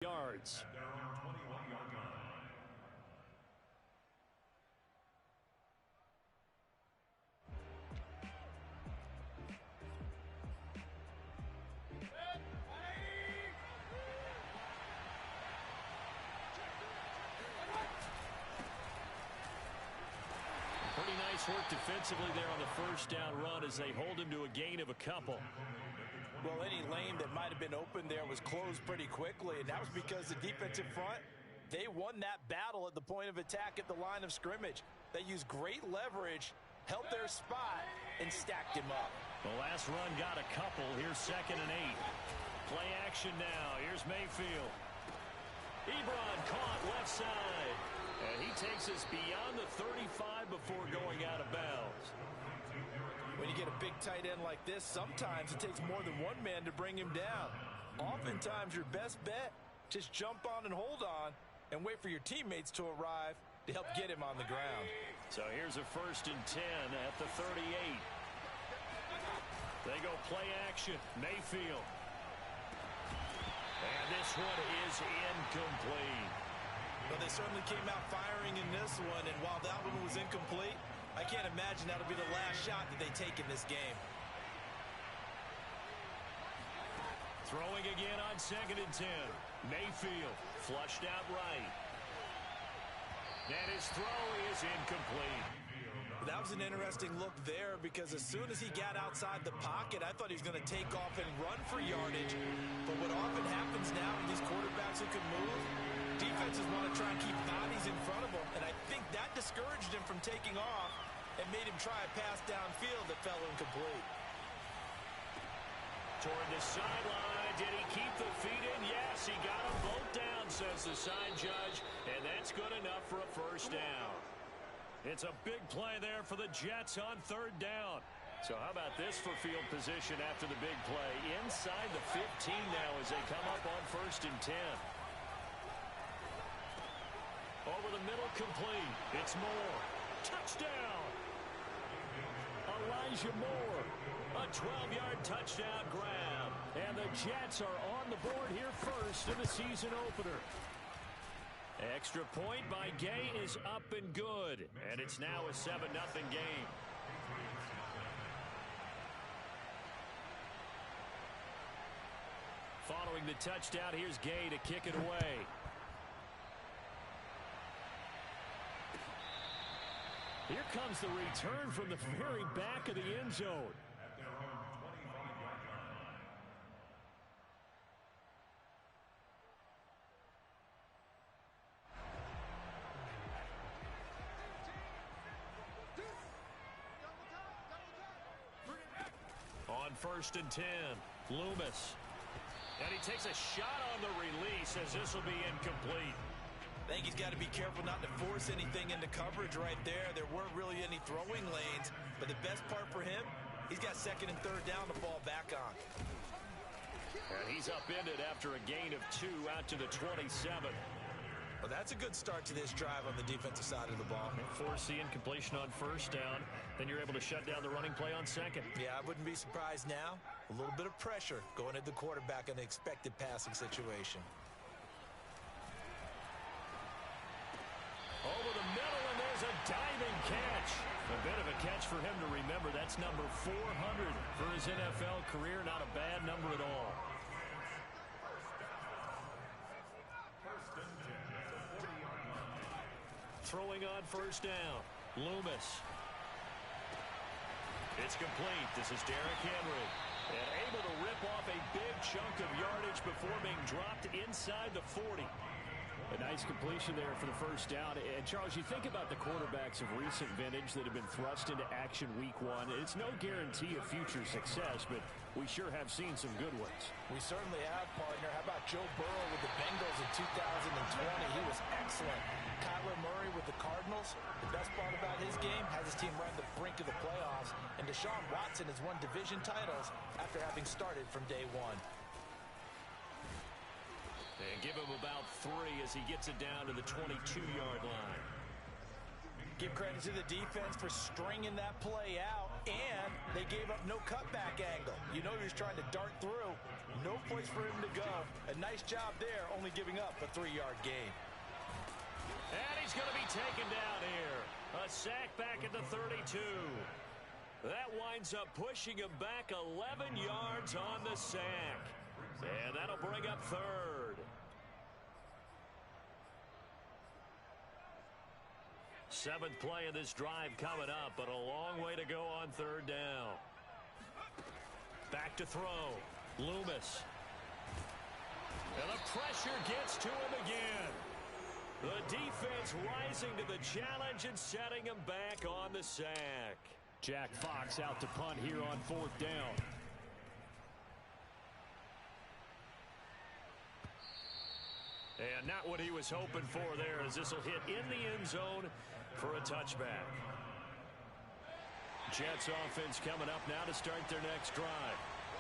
yards. Pretty nice work defensively there on the first down run as they hold him to a gain of a couple. Well, any lane that might have been open there was closed pretty quickly, and that was because the defensive front, they won that battle at the point of attack at the line of scrimmage. They used great leverage, held their spot, and stacked him up. The last run got a couple. Here's 2nd and 8. Play action now. Here's Mayfield. Ebron caught left side. And he takes us beyond the 35 before going out of bounds. When you get a big tight end like this, sometimes it takes more than one man to bring him down. Oftentimes, your best bet, just jump on and hold on and wait for your teammates to arrive to help get him on the ground. So here's a 1st and 10 at the 38. They go play action. Mayfield. And this one is incomplete. Well, they certainly came out firing in this one, and while that one was incomplete, I can't imagine that'll be the last shot that they take in this game. Throwing again on 2nd and 10. Mayfield flushed out right. And his throw is incomplete. That was an interesting look there because as soon as he got outside the pocket, I thought he was going to take off and run for yardage. But what often happens now with these quarterbacks who can move, defenses want to try and keep bodies in front of them, and I think that discouraged him from taking off and made him try a pass downfield that fell incomplete. Toward the sideline, did he keep the feet in? Yes, he got them both down, says the side judge, and that's good enough for a first down. It's a big play there for the Jets on 3rd down. So how about this for field position after the big play? Inside the 15 now as they come up on 1st and 10. Over the middle, complete. It's Moore. Touchdown! Elijah Moore. A 12-yard touchdown grab. And the Jets are on the board here first in the season opener. Extra point by Gay is up and good. And it's now a 7-0 game. Following the touchdown, here's Gay to kick it away. Here comes the return from the very back of the end zone. On 1st and 10, Loomis. And he takes a shot on the release as this will be incomplete. I think he's got to be careful not to force anything into coverage right there. There weren't really any throwing lanes, but the best part for him, he's got 2nd and 3rd down to fall back on. And he's upended after a gain of 2 out to the 27. Well, that's a good start to this drive on the defensive side of the ball. Force the incompletion on 1st down, then you're able to shut down the running play on 2nd. Yeah, I wouldn't be surprised now. A little bit of pressure going at the quarterback in an expected passing situation. Over the middle, and there's a diving catch. A bit of a catch for him to remember. That's number 400 for his NFL career. Not a bad number at all. Throwing on 1st down. Loomis. It's complete. This is Derrick Henry. And able to rip off a big chunk of yardage before being dropped inside the 40. A nice completion there for the 1st down. And, Charles, you think about the quarterbacks of recent vintage that have been thrust into action week 1. It's no guarantee of future success, but we sure have seen some good ones. We certainly have, partner. How about Joe Burrow with the Bengals in 2020? He was excellent. Kyler Murray with the Cardinals. The best part about his game has his team right at the brink of the playoffs. And Deshaun Watson has won division titles after having started from day 1. And give him about 3 as he gets it down to the 22-yard line. Give credit to the defense for stringing that play out. And they gave up no cutback angle. You know he was trying to dart through. No place for him to go. A nice job there, only giving up a 3-yard gain. And he's going to be taken down here. A sack back at the 32. That winds up pushing him back 11 yards on the sack. And that'll bring up third. Seventh play of this drive coming up, but a long way to go on third down. Back to throw. Loomis. And the pressure gets to him again. The defense rising to the challenge and setting him back on the sack. Jack Fox out to punt here on fourth down. And not what he was hoping for there, as this will hit in the end zone for a touchback. Jets offense coming up now to start their next drive.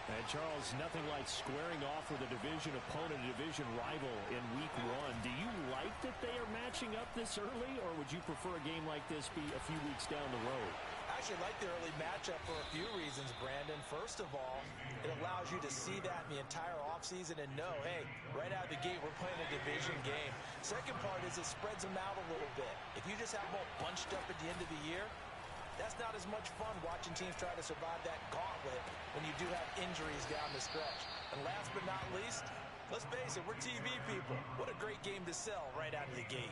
And Charles, nothing like squaring off with a division opponent, a division rival in week one. Do you like that they are matching up this early, or would you prefer a game like this be a few weeks down the road? I actually like the early matchup for a few reasons, Brandon. First of all, it allows you to see that in the entire offseason and know, hey, right out of the gate, we're playing a division game. Second part is it spreads them out a little bit. If you just have them all bunched up at the end of the year, that's not as much fun watching teams try to survive that gauntlet when you do have injuries down the stretch. And last but not least, let's face it, we're TV people. What a great game to sell right out of the gate.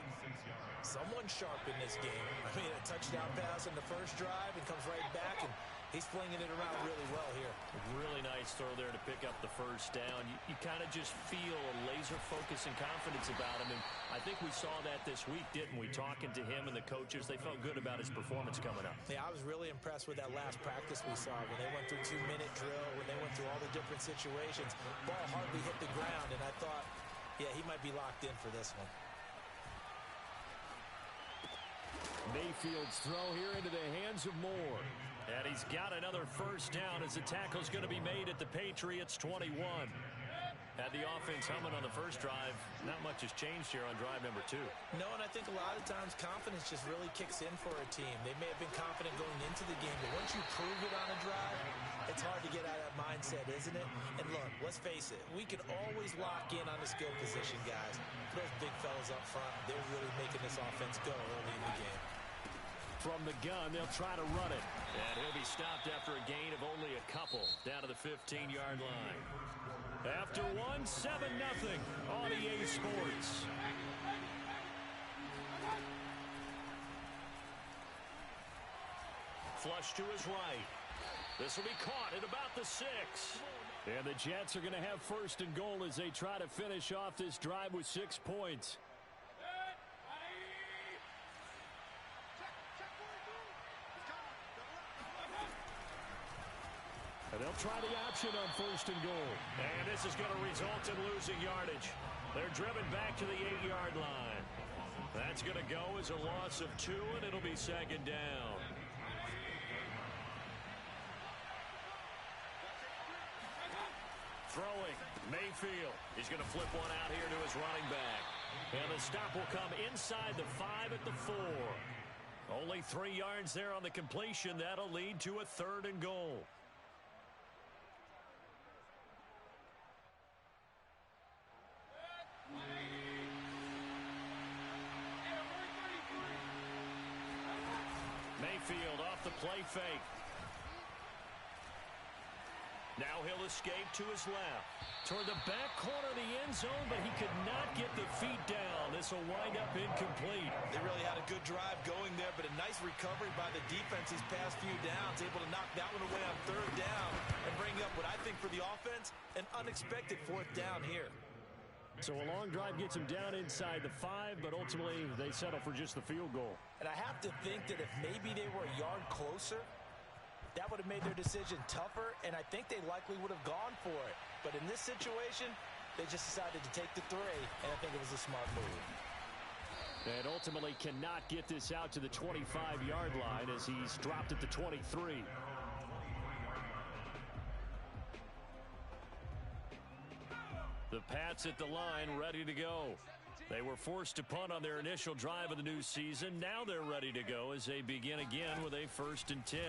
Someone sharp in this game. I mean, a touchdown pass in the first drive and comes right back, and he's flinging it around really well here. Really nice throw there to pick up the first down. You kind of just feel a laser focus and confidence about him, and I think we saw that this week, didn't we? Talking to him and the coaches, they felt good about his performance coming up. Yeah, I was really impressed with that last practice we saw when they went through 2-minute drill, when they went through all the different situations. Ball hardly hit the ground, and I thought, yeah, he might be locked in for this one. Mayfield's throw here into the hands of Moore. And he's got another first down as the tackle's going to be made at the Patriots 21. Had the offense humming on the first drive. Not much has changed here on drive number 2. No, and I think a lot of times confidence just really kicks in for a team. They may have been confident going into the game, but once you prove it on a drive, it's hard to get out of that mindset, isn't it? And look, let's face it, we can always lock in on the skill position, guys. Those big fellas up front, they're really making this offense go early in the game. From the gun, they'll try to run it. And he'll be stopped after a gain of only a couple down to the 15-yard line. After 1, 7-0 on EA Sports. Flush to his right. This will be caught at about the 6. And the Jets are going to have first and goal as they try to finish off this drive with 6 points. And they'll try the option on first and goal. And this is going to result in losing yardage. They're driven back to the 8-yard line. That's going to go as a loss of 2, and it'll be second down. Throwing, Mayfield. He's going to flip one out here to his running back. And the stop will come inside the 5 at the 4. Only 3 yards there on the completion. That'll lead to a third and goal. Mayfield off the play fake. Now he'll escape to his left. Toward the back corner of the end zone, but he could not get the feet down. This will wind up incomplete. They really had a good drive going there, but a nice recovery by the defense these past few downs. Able to knock that one away on third down and bring up what I think for the offense, an unexpected fourth down here. So a long drive gets him down inside the 5, but ultimately they settle for just the field goal. And I have to think that if maybe they were a yard closer, that would have made their decision tougher, and I think they likely would have gone for it. But in this situation, they just decided to take the 3, and I think it was a smart move. And ultimately cannot get this out to the 25-yard line as he's dropped at the 23. The Pats at the line, ready to go. They were forced to punt on their initial drive of the new season. Now they're ready to go as they begin again with a 1st and 10.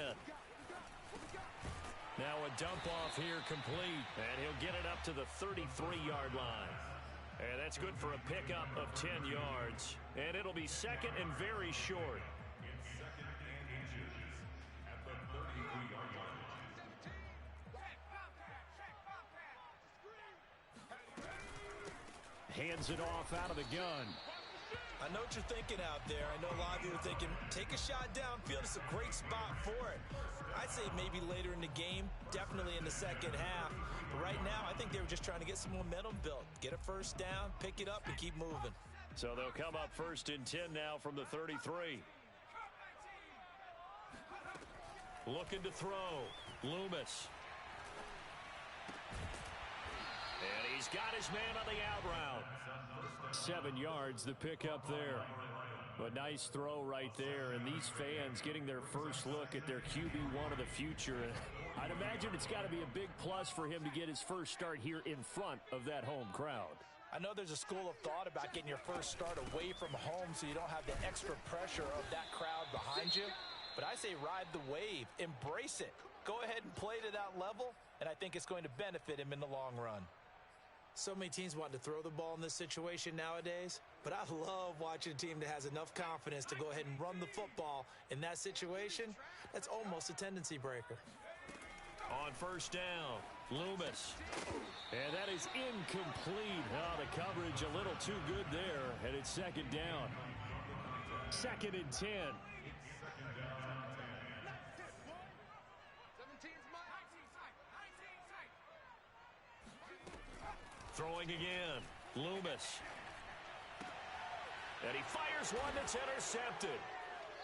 Now a dump off here complete, and he'll get it up to the 33-yard line. And that's good for a pickup of 10 yards. And it'll be second and very short. Hands it off out of the gun. I know what you're thinking out there. I know a lot of you are thinking, take a shot downfield. It's a great spot for it. I'd say maybe later in the game, definitely in the second half. But right now, I think they were just trying to get some momentum built. Get a first down, pick it up, and keep moving. So they'll come up first and 10 now from the 33. Looking to throw. Loomis. And he's got his man on the out route. 7 yards, the pickup there. A nice throw right there, and these fans getting their first look at their QB1 of the future. I'd imagine it's got to be a big plus for him to get his first start here in front of that home crowd. I know there's a school of thought about getting your first start away from home so you don't have the extra pressure of that crowd behind you. But I say ride the wave, embrace it. Go ahead and play to that level, and I think it's going to benefit him in the long run. So many teams want to throw the ball in this situation nowadays, but I love watching a team that has enough confidence to go ahead and run the football in that situation. That's almost a tendency breaker. On first down, Loomis. And that is incomplete. Oh, the coverage a little too good there, and it's second down. Second and 10. Throwing again, Loomis. And he fires one that's intercepted.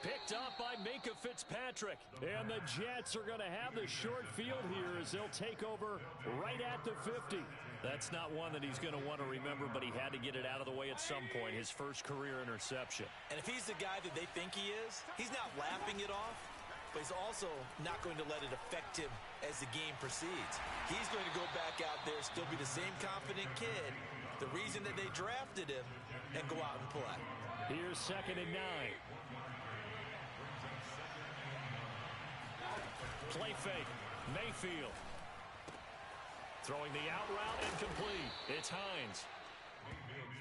Picked up by Minkah Fitzpatrick. And the Jets are going to have the short field here as they'll take over right at the 50. That's not one that he's going to want to remember, but he had to get it out of the way at some point, his first career interception. And if he's the guy that they think he is, he's not laughing it off, but he's also not going to let it affect him as the game proceeds. He's going to go back out there, still be the same confident kid, the reason that they drafted him, and go out and play. Here's second and 9. Play fake. Mayfield. Throwing the out route incomplete. It's Hines.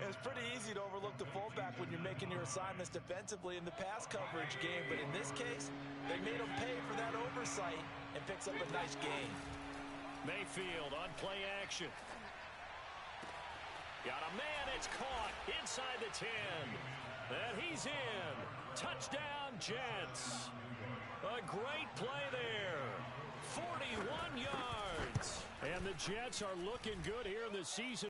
It's pretty easy to overlook the fullback when you're making your assignments defensively in the pass coverage game, but in this case, they made him pay for that oversight and picks up a nice gain. Mayfield on play action. Got a man, it's caught inside the 10. And he's in. Touchdown, Jets. A great play there. 41 yards. And the Jets are looking good here in the season.